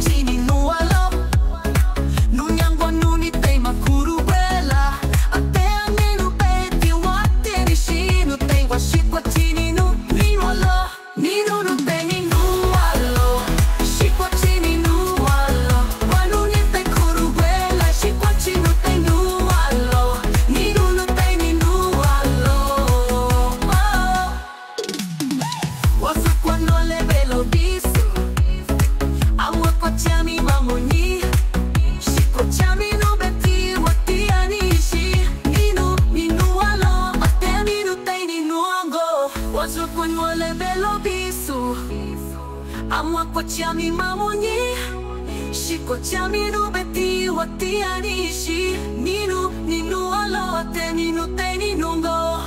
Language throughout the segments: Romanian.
chini nualo Nunyangwa nuni te makuru bela Atea nenu peti wate ni shinu te washikwa chini nu Ninualo Ninu nu te ni nualo Shikwa chini nualo Wanuni te kuru bela Shikwa chinu te nualo Ninu nu te ni nualo Wasu kwa nole belo bisu Awa kwa chami mamoni Shiko chami no beti wati anishi Ninu, ninu alo Ate ninu te ninu ango Wasu kwa nole belo bisu Awa kwa chami mamoni Shiko chami no beti wati anishi Ninu, ninu alo Ate ninu te ninu ango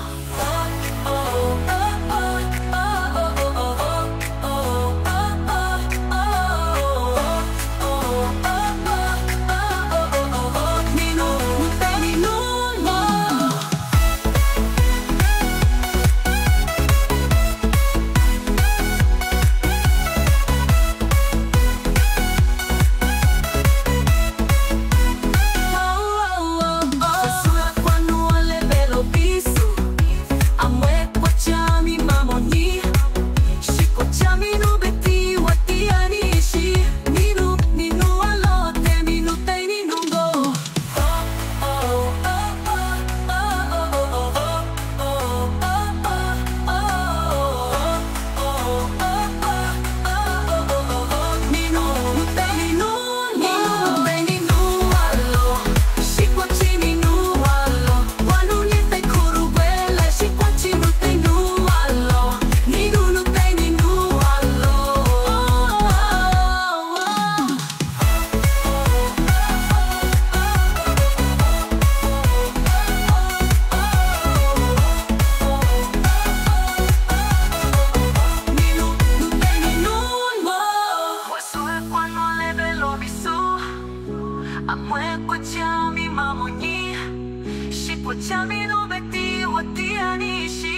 Amwe kwa chami mamoni Shikwa chami no beti wati anishi